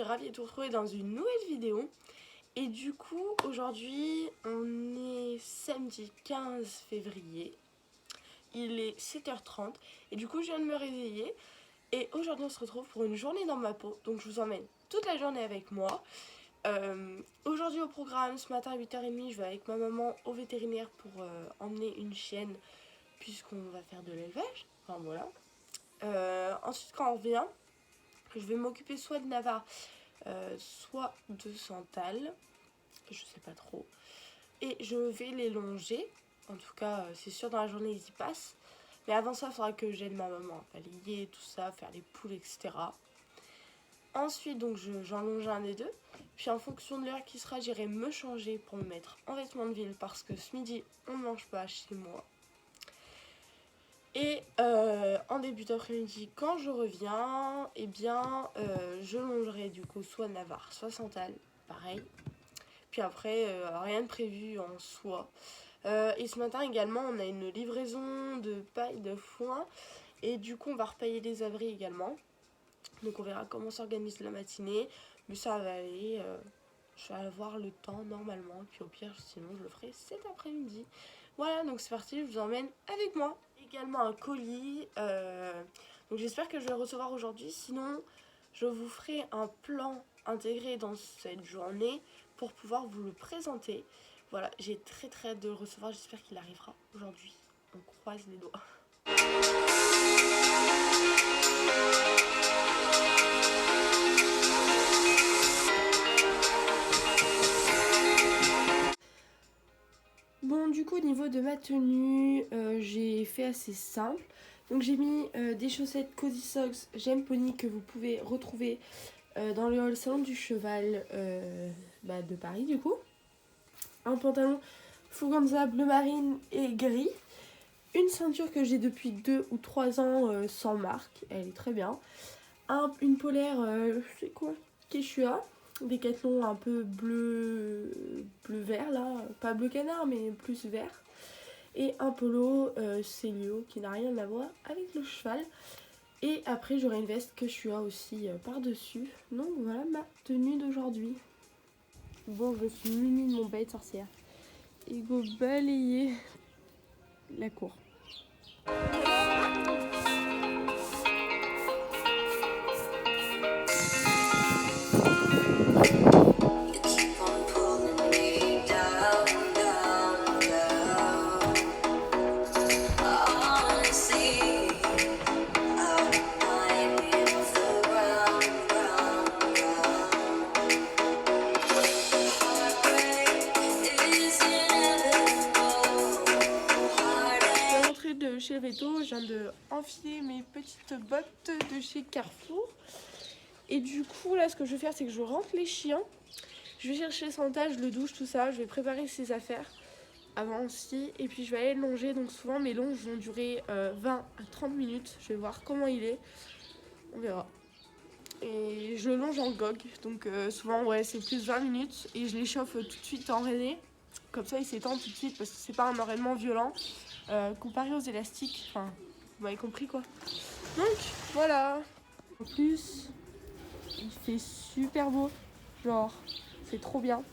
ravie de vous retrouver dans une nouvelle vidéo. Et du coup, aujourd'hui, on est samedi 15 février. Il est 7h30 et du coup, je viens de me réveiller. Et aujourd'hui, on se retrouve pour une journée dans ma peau. Donc, je vous emmène toute la journée avec moi. Aujourd'hui, au programme, ce matin à 8h30, je vais avec ma maman au vétérinaire pour emmener une chienne, puisqu'on va faire de l'élevage. Enfin, voilà. Ensuite, quand on revient, je vais m'occuper soit de Navarre, soit de Santal, je sais pas trop, et je vais les longer. En tout cas, c'est sûr, dans la journée ils y passent, mais avant ça il faudra que j'aide ma maman à balayer tout ça, faire les poules, etc. Ensuite donc j'en longe un des deux, puis en fonction de l'heure qui sera, j'irai me changer pour me mettre en vêtements de ville, parce que ce midi on ne mange pas chez moi. Et en début d'après-midi, quand je reviens, eh bien, je longerai du coup soit Navarre, soit Santal, pareil. Puis après, rien de prévu en soi. Et ce matin également, on a une livraison de paille de foin. Et du coup, on va repailler les abris également. Donc on verra comment s'organise la matinée. Mais ça va aller. Je vais avoir le temps normalement. Et puis au pire, sinon, je le ferai cet après-midi. Voilà, donc c'est parti, je vous emmène avec moi. Également un colis. Donc j'espère que je vais le recevoir aujourd'hui. Sinon, je vous ferai un plan intégré dans cette journée pour pouvoir vous le présenter. Voilà, j'ai très hâte de le recevoir. J'espère qu'il arrivera aujourd'hui. On croise les doigts. Bon, du coup, au niveau de ma tenue, j'ai fait assez simple. Donc j'ai mis des chaussettes Cozy Socks J'aime Pony que vous pouvez retrouver dans le salon du cheval de Paris du coup. Un pantalon Fuganza bleu marine et gris. Une ceinture que j'ai depuis 2 ou 3 ans sans marque, elle est très bien. Une polaire, c'est quoi, Quechua, Décathlon un peu bleu vert là, pas bleu canard mais plus vert. Et un polo Célio qui n'a rien à voir avec le cheval. Et après j'aurai une veste Quechua aussi par dessus. Donc voilà ma tenue d'aujourd'hui. Bon, je suis munie de mon balai de sorcière. Et go balayer la cour. Chez Veto, je viens de enfiler mes petites bottes de chez Carrefour. Et du coup là ce que je vais faire, c'est que je rentre les chiens. Je vais chercher Santal, je le douche, tout ça. Je vais préparer ses affaires avant aussi. Et puis je vais aller le longer. Donc souvent mes longes vont durer 20 à 30 minutes. Je vais voir comment il est. On verra. Et je le longe en GOG. Donc souvent ouais, c'est plus 20 minutes. Et je l'échauffe tout de suite en enraîné. Comme ça il s'étend tout de suite parce que c'est pas un enraînement violent. Comparé aux élastiques, enfin, vous m'avez compris quoi. Donc voilà. En plus, il fait super beau, genre, c'est trop bien.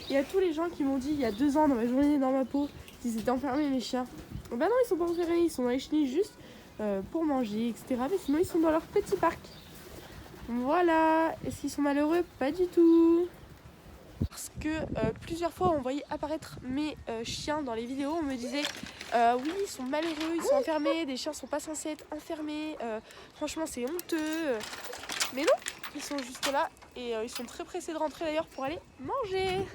Il y a tous les gens qui m'ont dit il y a 2 ans dans ma journée dans ma peau qu'ils étaient enfermés les chiens. Bah non, ils sont pas enfermés, ils sont dans les chenilles juste pour manger, etc. Mais sinon ils sont dans leur petit parc. Voilà. Est-ce qu'ils sont malheureux? Pas du tout. Parce que plusieurs fois on voyait apparaître mes chiens dans les vidéos, on me disait oui ils sont malheureux, ils sont enfermés, des chiens sont pas censés être enfermés, franchement c'est honteux. Mais non, ils sont juste là et ils sont très pressés de rentrer d'ailleurs pour aller manger.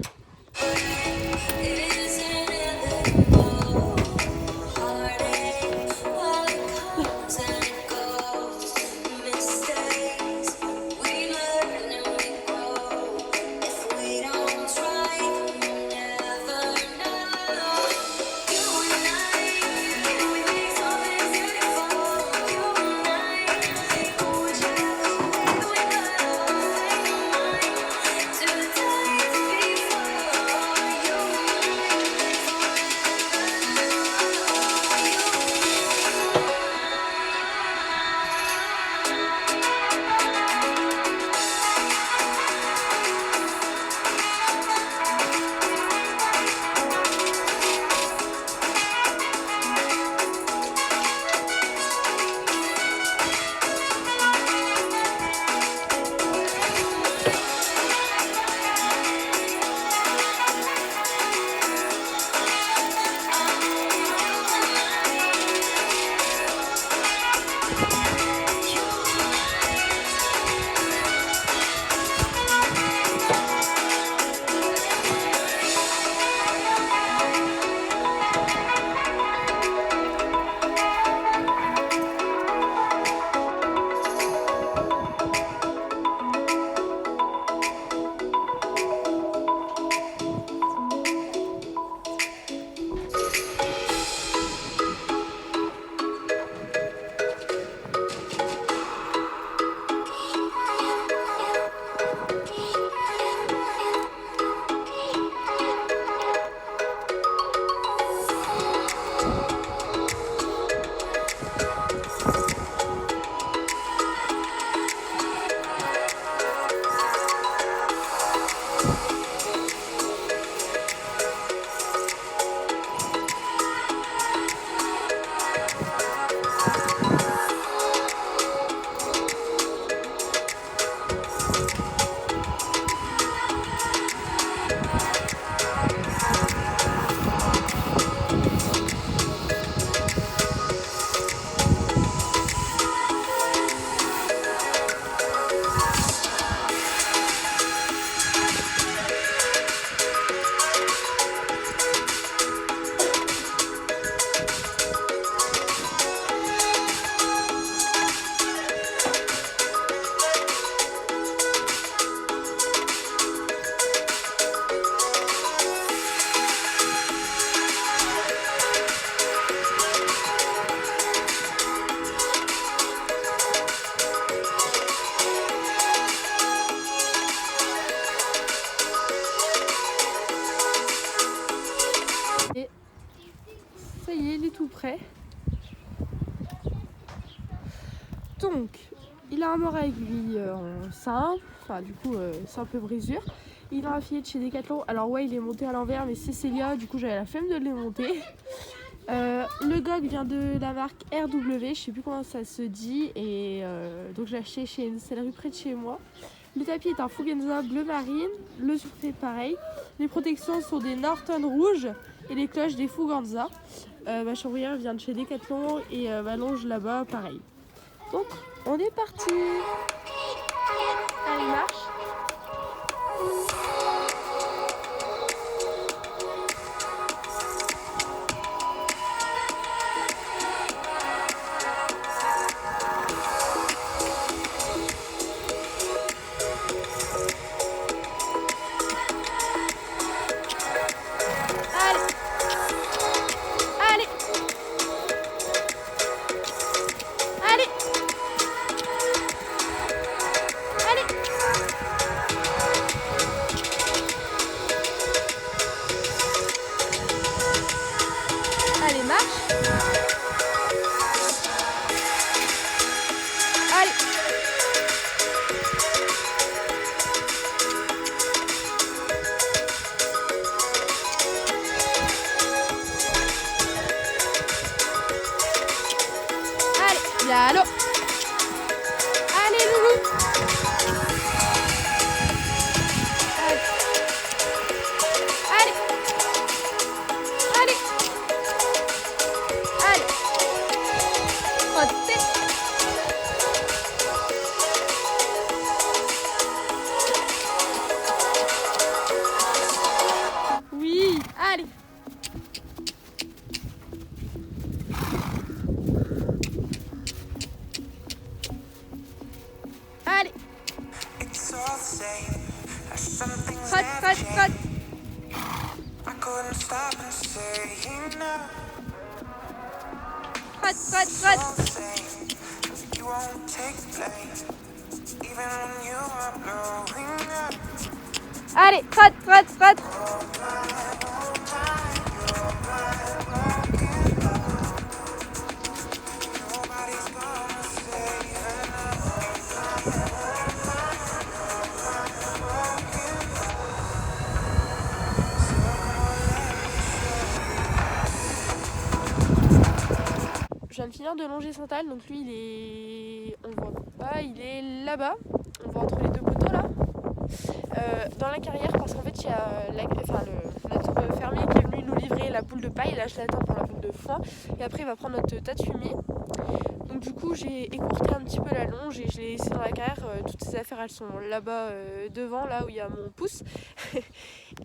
est tout prêt. Donc, il a un mort avec lui en simple, enfin du coup simple brisure. Il a un filet de chez Decathlon. Alors ouais, il est monté à l'envers, mais c'est Célia, du coup j'avais la flemme de le monter. Le gog vient de la marque RW, je sais plus comment ça se dit, et donc je l'ai acheté chez une sellerie près de chez moi. Le tapis est un Fugenza bleu marine, le surfait pareil. Les protections sont des Norton rouges et les cloches des Fugenza. Ma chambrière vient de chez Decathlon et ma longe là-bas pareil. Donc on est parti. Allez, marche. Allez, marche. Allez. Allez, Yalo. Allez, loulou. Allez. Allez. Allez. Allez. Côté. Oui, allez. Allez. Trotte. Allez, trotte. Je viens de finir de longer Santal, donc lui il est, on le voit pas, il est là-bas, on voit entre les deux poteaux là, dans la carrière, parce qu'en fait il y a notre fermier qui est venu nous livrer la poule de paille, là je l'attends pour la poule de foin, et après il va prendre notre tas de fumier. Donc du coup j'ai écourté un petit peu la longe et je l'ai laissé dans la carrière, toutes ces affaires elles sont là-bas devant, là où il y a mon pouce.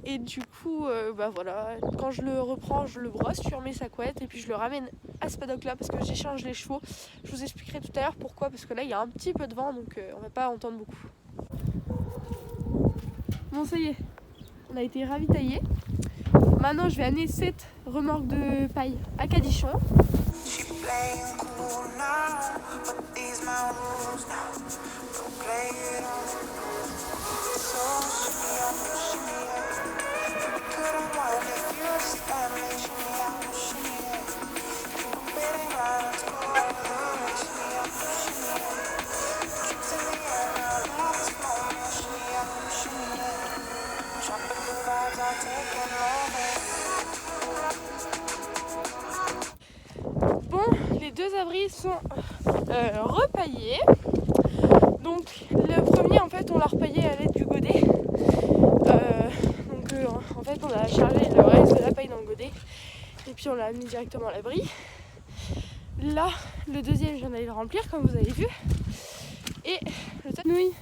Et du coup voilà, quand je le reprends je le brosse, je remets sa couette et puis je le ramène à ce paddock là parce que j'échange les chevaux. Je vous expliquerai tout à l'heure pourquoi, parce que là il y a un petit peu de vent donc on va pas entendre beaucoup. Bon ça y est, on a été ravitaillés. Maintenant je vais amener cette remorque de paille à Cadichon. Bon, les deux abris sont repaillés. Donc le premier en fait on l'a repaillé à l'aide du godet. En fait on a chargé le reste de la paille dans le godet et puis on l'a mis directement à l'abri. Là le deuxième j'en allais le remplir comme vous avez vu. Et le tatouille,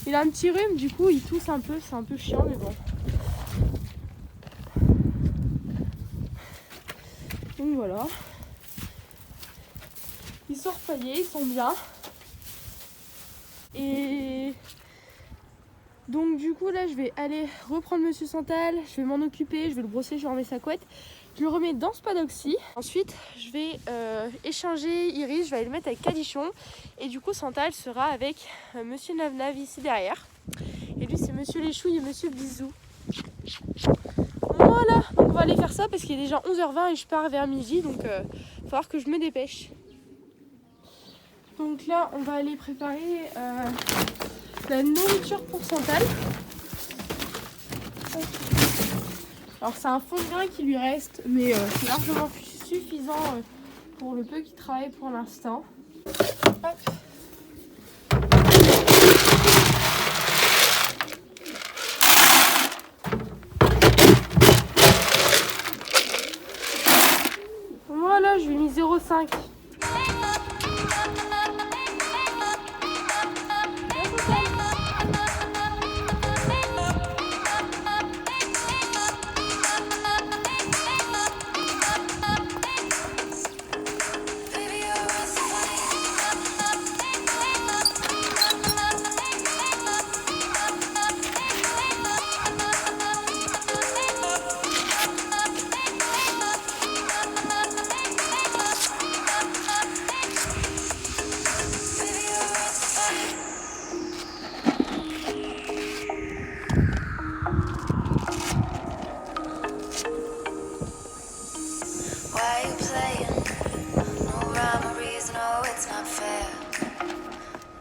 il a un petit rhume, du coup il tousse un peu, c'est un peu chiant mais bon. Donc voilà. Ils sont repaillés, ils sont bien. Et donc du coup là je vais aller reprendre Monsieur Santal, je vais m'en occuper, je vais le brosser, je vais remettre sa couette. Je le remets dans ce paddock-ci. Ensuite je vais échanger Iris, je vais aller le mettre avec Cadichon. Et du coup Santal sera avec Monsieur Navnav ici derrière. Et lui c'est Monsieur Léchouille et Monsieur Bisou. Donc Voilà, donc on va aller faire ça parce qu'il est déjà 11h20 et je pars vers midi, donc il va falloir que je me dépêche. Donc là, on va aller préparer la nourriture pour Santal. Alors c'est un fond de grain qui lui reste, mais c'est largement suffisant pour le peu qu'il travaille pour l'instant. Hop. Voilà, je lui ai mis 0,5.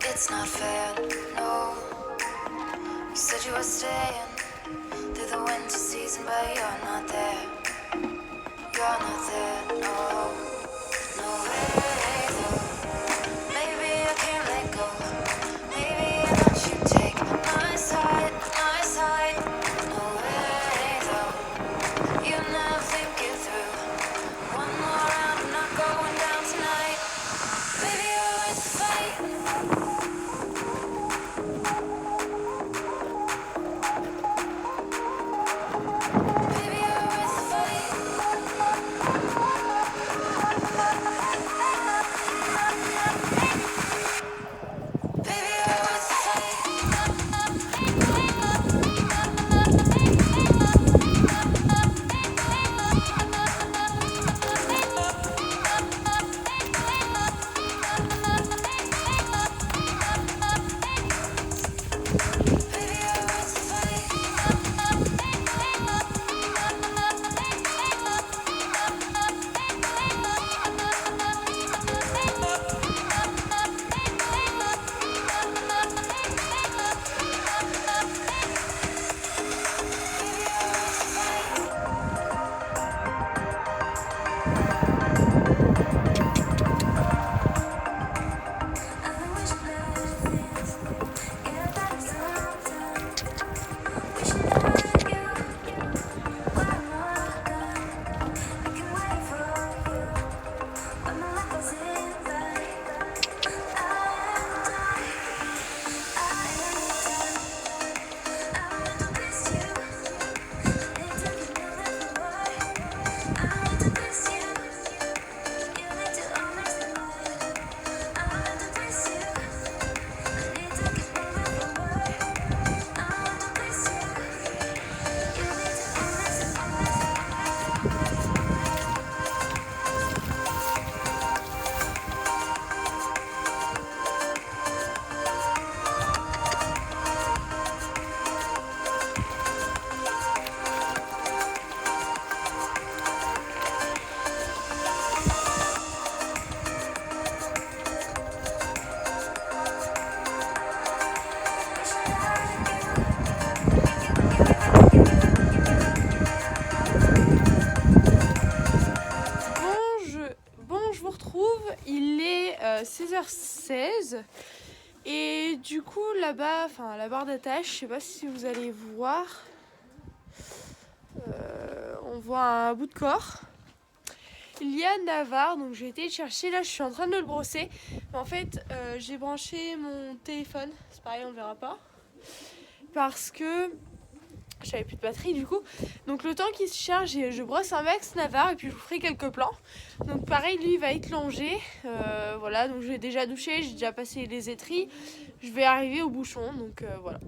It's not fair, no. You said you were staying through the winter season, but you're not there. You're not there, no. No way, though. Maybe I can't let go. Maybe I let you take my side, my side. No way, though. You never think it through. One more round, I'm not going down tonight. Baby, you're worth the fight. Il est 16h16 et du coup là-bas, enfin à la barre d'attache, je sais pas si vous allez voir, on voit un bout de corps. Il y a Navarre, donc j'ai été le chercher, là je suis en train de le brosser. Mais en fait j'ai branché mon téléphone, c'est pareil on le verra pas, parce que j'avais plus de batterie du coup. Donc le temps qu'il se charge, je brosse un max Navarre et puis je vous ferai quelques plans. Donc pareil, lui il va être longé. Voilà, donc je vais déjà doucher, j'ai déjà passé les étris. Je vais arriver au bouchon, donc voilà.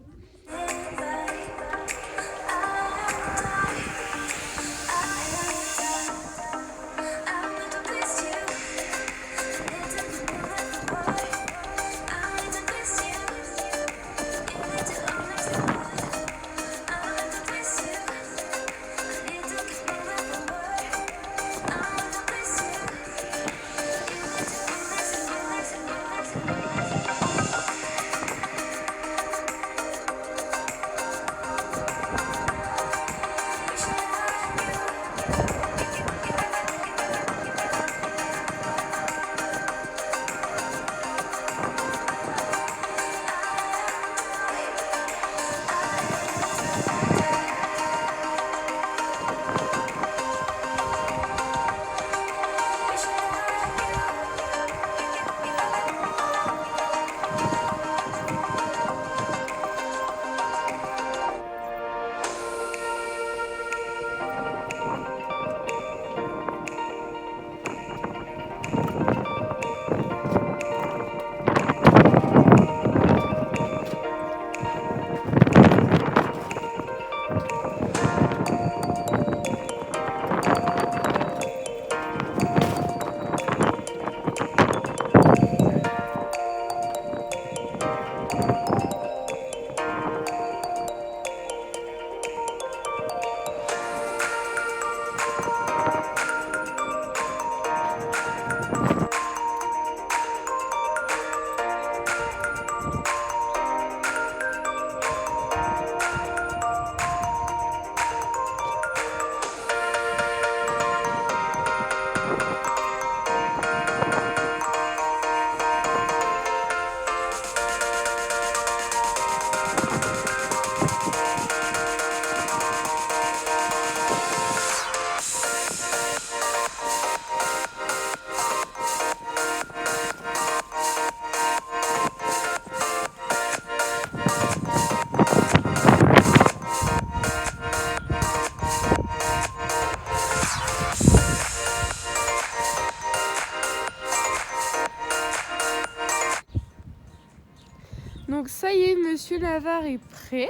Donc ça y est, Monsieur Navarre est prêt.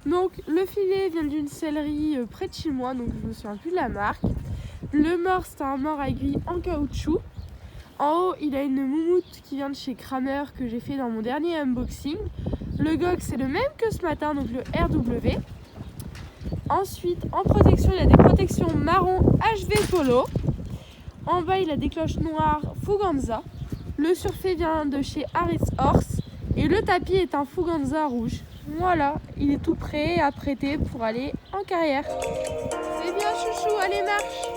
Donc le filet vient d'une sellerie près de chez moi, donc je me souviens plus de la marque. Le mort, c'est un mort à aiguille en caoutchouc. En haut, il a une moumoute qui vient de chez Kramer que j'ai fait dans mon dernier unboxing. Le gog, c'est le même que ce matin, donc le RW. Ensuite, en protection, il a des protections marron HV Polo. En bas, il a des cloches noires Fuganza. Le surfait vient de chez Harris Horse. Et le tapis est un Fuganza rouge. Voilà, il est tout prêt à prêter pour aller en carrière. C'est bien, chouchou, allez, marche!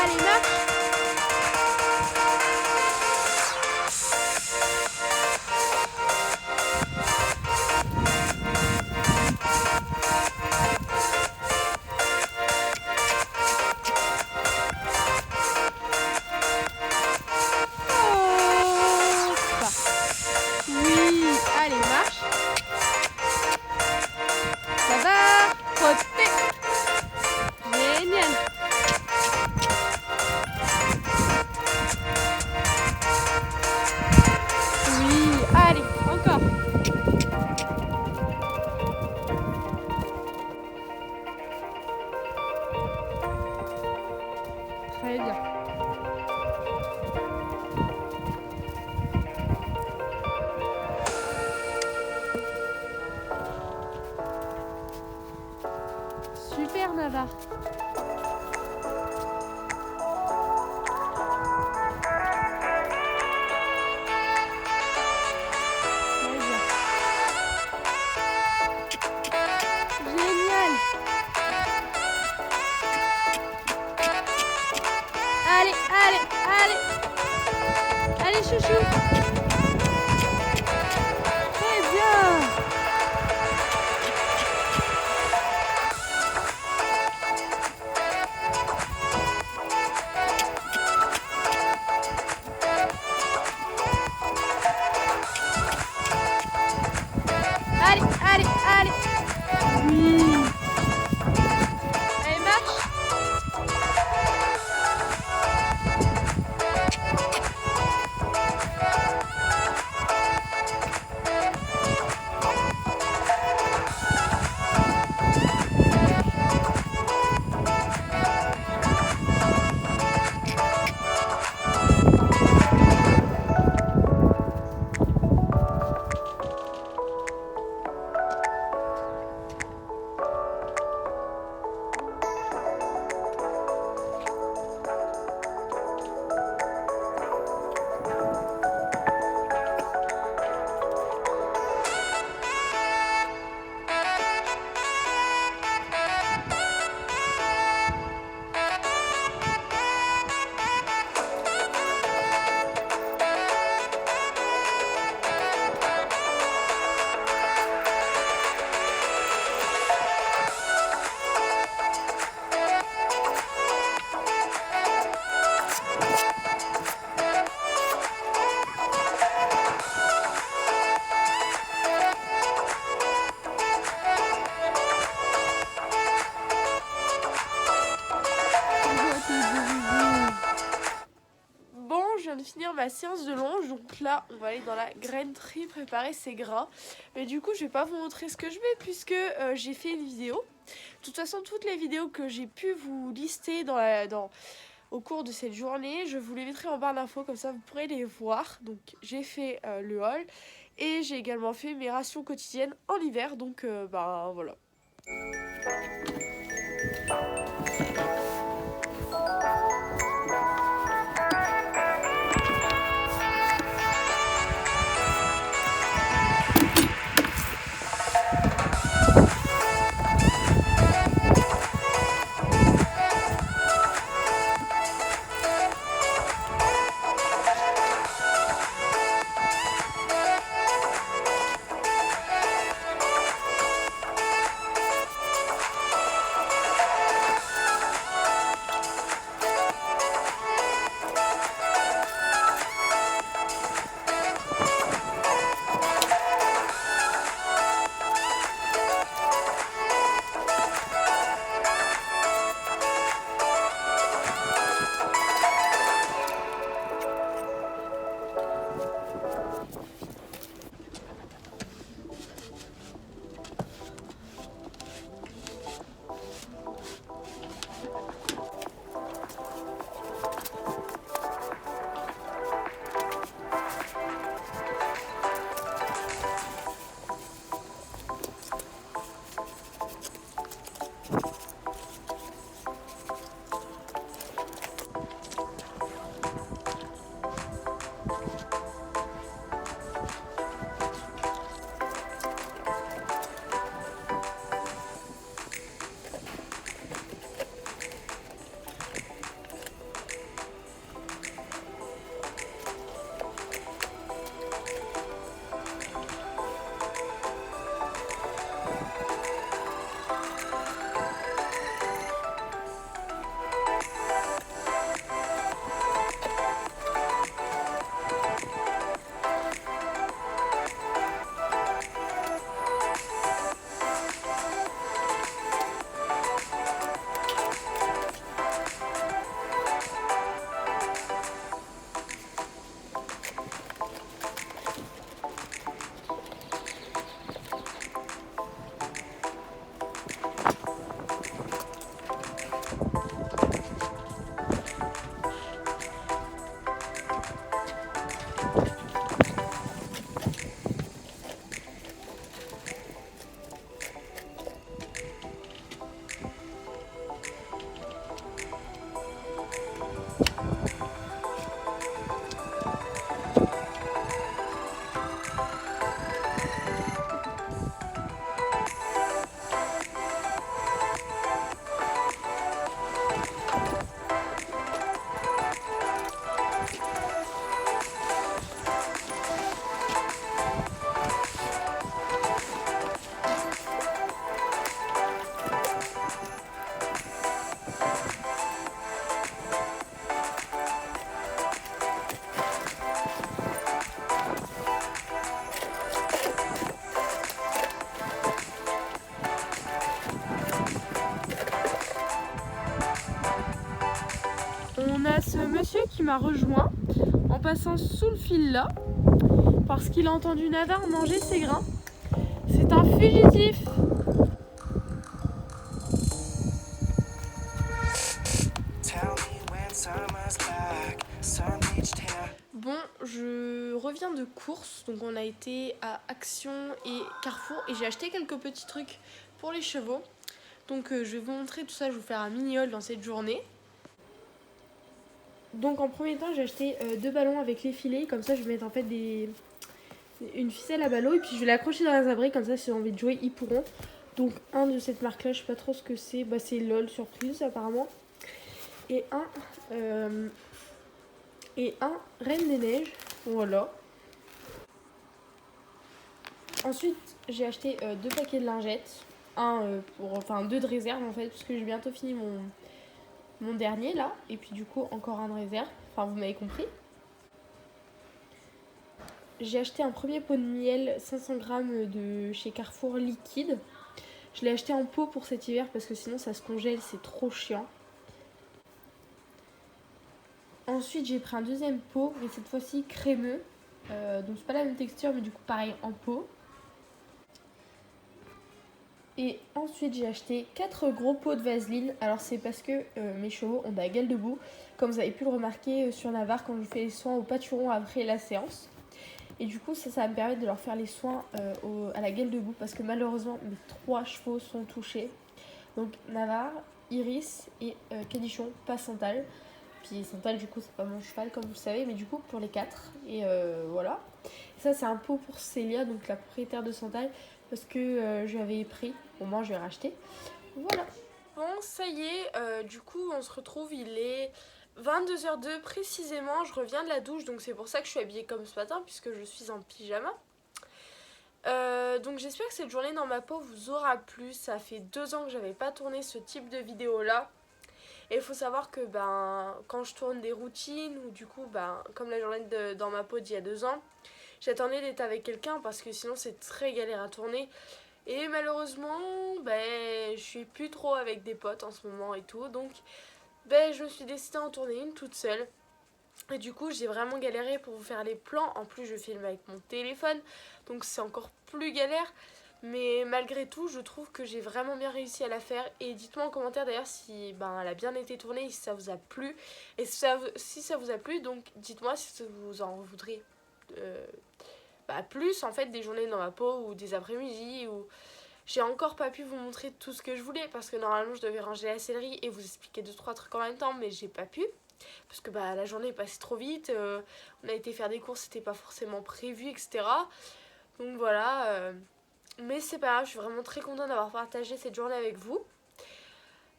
Allez, marche! Allez, marche. Ça va. Côté. Génial. Oui, allez, encore. Très bien. Super, Navarre. Très bien. Génial. Allez, allez, allez. Allez, chouchou. Très bien. Allez, allez, allez. Oui. Allez, marche. Bon, je viens de finir ma séance de longe, donc là on va aller dans la grainerie préparer ses grains. Mais du coup je vais pas vous montrer ce que je mets puisque j'ai fait une vidéo. De toute façon toutes les vidéos que j'ai pu vous lister au cours de cette journée, je vous les mettrai en barre d'infos, comme ça vous pourrez les voir. Donc j'ai fait le haul et j'ai également fait mes rations quotidiennes en hiver, donc bah voilà. On a ce monsieur qui m'a rejoint en passant sous le fil là parce qu'il a entendu Nadar manger ses grains. C'est un fugitif. Bon, je reviens de course, donc on a été à Action et Carrefour et j'ai acheté quelques petits trucs pour les chevaux. Donc je vais vous montrer tout ça, je vais vous faire un mini haul dans cette journée. Donc en premier temps j'ai acheté 2 ballons avec les filets, comme ça je vais mettre en fait une ficelle à ballot et puis je vais l'accrocher dans les abris, comme ça si ils ont envie de jouer ils pourront. Donc un de cette marque là, je sais pas trop ce que c'est, bah c'est LOL Surprise apparemment. Et un Reine des Neiges, voilà. Ensuite j'ai acheté 2 paquets de lingettes, deux de réserve en fait, parce que j'ai bientôt fini mon dernier là, et puis du coup encore un de réserve, enfin vous m'avez compris. J'ai acheté un premier pot de miel 500 grammes de chez Carrefour liquide. Je l'ai acheté en pot pour cet hiver parce que sinon ça se congèle, c'est trop chiant. Ensuite j'ai pris un deuxième pot, mais cette fois-ci crémeux, donc c'est pas la même texture mais du coup pareil en pot. Et ensuite j'ai acheté 4 gros pots de vaseline. Alors c'est parce que mes chevaux ont de la gueule de boue, comme vous avez pu le remarquer sur Navarre quand je fais les soins au pâturon après la séance. Et du coup ça va me permettre de leur faire les soins à la gueule de boue parce que malheureusement mes 3 chevaux sont touchés. Donc Navarre, Iris et Cadichon, pas Santal. Puis Santal du coup c'est pas mon cheval comme vous le savez, mais du coup pour les 4. Et voilà. Et ça c'est un pot pour Célia, donc la propriétaire de Santal, parce que je l'avais pris. Au moins je vais racheter. Voilà. Bon ça y est, du coup on se retrouve, il est 22h02 précisément, je reviens de la douche, donc c'est pour ça que je suis habillée comme ce matin puisque je suis en pyjama. Donc j'espère que cette journée dans ma peau vous aura plu. Ça fait 2 ans que j'avais pas tourné ce type de vidéo là. Et il faut savoir que quand je tourne des routines ou du coup comme la journée dans ma peau d'il y a 2 ans, j'attendais d'être avec quelqu'un parce que sinon c'est très galère à tourner. Et malheureusement je suis plus trop avec des potes en ce moment et tout, donc je me suis décidée à en tourner une toute seule. Et du coup j'ai vraiment galéré pour vous faire les plans. En plus je filme avec mon téléphone, donc c'est encore plus galère. Mais malgré tout je trouve que j'ai vraiment bien réussi à la faire. Et dites-moi en commentaire d'ailleurs si elle a bien été tournée et si ça vous a plu. Et si ça vous a plu, donc dites-moi si vous en voudrez plus en fait, des journées dans ma peau ou des après-midi. Ou j'ai encore pas pu vous montrer tout ce que je voulais parce que normalement je devais ranger la sellerie et vous expliquer 2-3 trucs en même temps, mais j'ai pas pu parce que la journée est passée trop vite, on a été faire des courses, c'était pas forcément prévu, etc. Donc voilà, mais c'est pas grave, je suis vraiment très contente d'avoir partagé cette journée avec vous.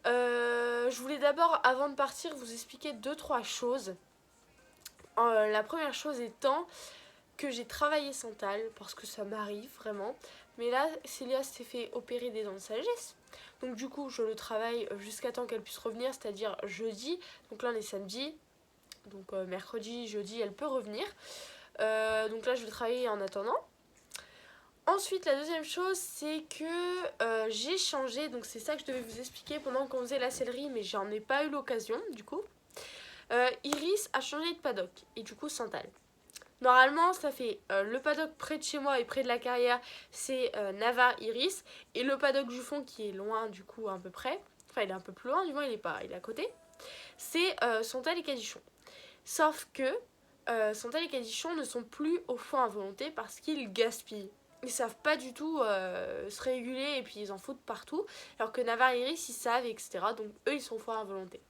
Je voulais d'abord, avant de partir, vous expliquer 2-3 choses. La première chose étant que j'ai travaillé Santal, parce que ça m'arrive vraiment. Mais là, Célia s'est fait opérer des dents de sagesse. Donc du coup, je le travaille jusqu'à temps qu'elle puisse revenir, c'est-à-dire jeudi. Donc là, on est samedi. Donc mercredi, jeudi, elle peut revenir. Donc là, je vais travailler en attendant. Ensuite, la deuxième chose, c'est que j'ai changé. Donc c'est ça que je devais vous expliquer pendant qu'on faisait la sellerie, mais j'en ai pas eu l'occasion, du coup. Iris a changé de paddock, et du coup, Santal. Normalement, ça fait le paddock près de chez moi et près de la carrière, c'est Navarre Iris. Et le paddock du fond qui est loin, du coup, à peu près. Enfin, il est un peu plus loin, du moins, il est à côté. C'est Santal et Cadichon. Sauf que Santal et Cadichon ne sont plus au foin à volonté parce qu'ils gaspillent. Ils savent pas du tout se réguler et puis ils en foutent partout. Alors que Navarre et Iris, ils savent, etc. Donc eux, ils sont au foin à volonté.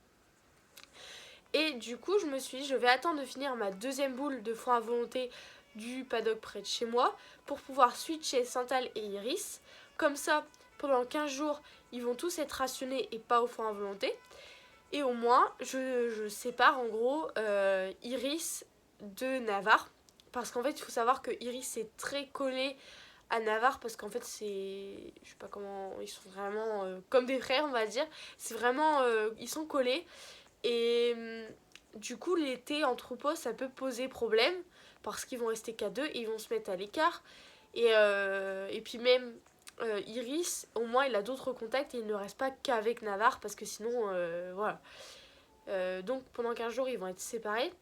Et du coup, je me suis dit, je vais attendre de finir ma deuxième boule de foin à volonté du paddock près de chez moi pour pouvoir switcher Santal et Iris. Comme ça, pendant 15 jours, ils vont tous être rationnés et pas au foin à volonté. Et au moins, je sépare en gros Iris de Navarre. Parce qu'en fait, il faut savoir que Iris est très collé à Navarre parce qu'en fait, je sais pas comment, ils sont vraiment comme des frères, on va dire. C'est vraiment, ils sont collés. Et du coup, l'été en troupeau, ça peut poser problème parce qu'ils vont rester qu'à deux et ils vont se mettre à l'écart. Et puis même Iris, au moins, il a d'autres contacts et il ne reste pas qu'avec Navarre parce que sinon, voilà. Donc pendant 15 jours, ils vont être séparés.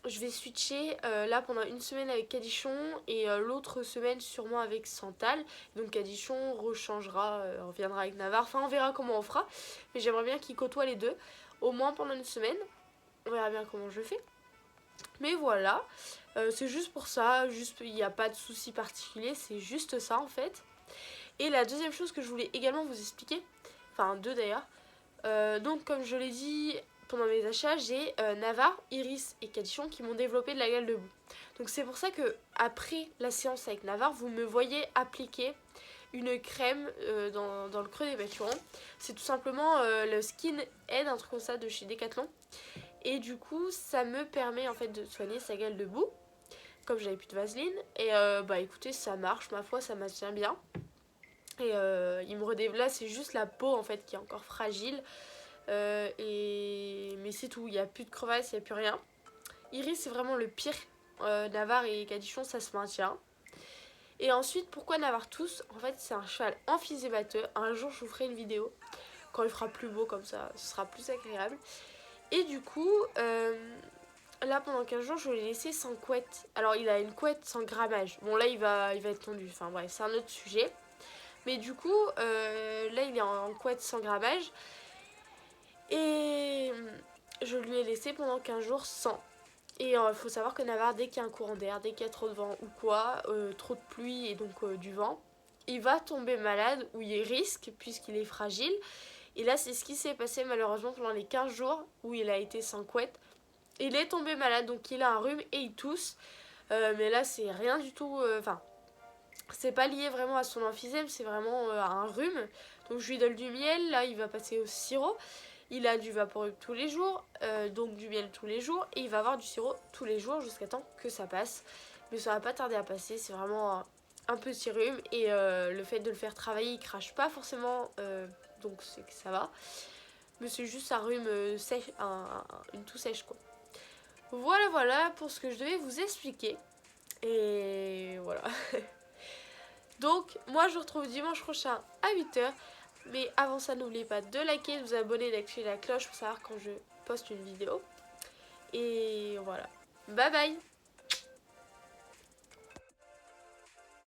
Je vais switcher là pendant une semaine avec Cadichon et l'autre semaine sûrement avec Santal. Donc Cadichon rechangera, reviendra avec Navarre. Enfin, on verra comment on fera. Mais j'aimerais bien qu'ils côtoient les deux, au moins pendant une semaine. On verra bien comment je fais. Mais voilà, c'est juste pour ça. Juste, il n'y a pas de souci particulier. C'est juste ça en fait. Et la deuxième chose que je voulais également vous expliquer, enfin deux d'ailleurs. Donc comme je l'ai dit pendant mes achats, j'ai Navarre, Iris et Cadichon qui m'ont développé de la gueule de boue. Donc c'est pour ça que après la séance avec Navarre, vous me voyez appliquer une crème dans le creux des bâturons. C'est tout simplement le Skin Aid, un truc comme ça de chez Decathlon. Et du coup, ça me permet en fait de soigner sa gueule de boue, comme j'avais plus de vaseline. Et écoutez, ça marche, ma foi, ça maintient bien. Et il me redéveloppe, là c'est juste la peau en fait qui est encore fragile. Mais c'est tout, il n'y a plus de crevasses, il n'y a plus rien. Iris c'est vraiment le pire. Navarre et Cadichon ça se maintient. Et ensuite pourquoi Navarre tous? En fait c'est un cheval emphysémateux. Un jour je vous ferai une vidéo quand il fera plus beau, comme ça ce sera plus agréable. Et du coup là pendant 15 jours je l'ai laissé sans couette. Alors il a une couette sans grammage. Bon là il va être tondu, enfin bref c'est un autre sujet. Mais du coup là il est en couette sans grammage. Et je lui ai laissé pendant 15 jours sans. Et il faut savoir que Navarre, dès qu'il y a un courant d'air, dès qu'il y a trop de vent ou quoi, trop de pluie et donc du vent, il va tomber malade ou il risque puisqu'il est fragile. Et là, c'est ce qui s'est passé malheureusement pendant les 15 jours où il a été sans couette. Il est tombé malade, donc il a un rhume et il tousse. Mais là, c'est rien du tout. Enfin, c'est pas lié vraiment à son emphysème, c'est vraiment à un rhume. Donc je lui donne du miel, là il va passer au sirop. Il a du Vaporub tous les jours, donc du miel tous les jours. Et il va avoir du sirop tous les jours jusqu'à temps que ça passe. Mais ça va pas tarder à passer, c'est vraiment un petit rhume. Et le fait de le faire travailler, il crache pas forcément, donc c'est que ça va. Mais c'est juste un rhume sèche, une toux sèche quoi. Voilà pour ce que je devais vous expliquer. Et voilà. Donc moi je vous retrouve dimanche prochain à 8h. Mais avant ça, n'oubliez pas de liker, de vous abonner, d'activer la cloche pour savoir quand je poste une vidéo. Et voilà. Bye bye.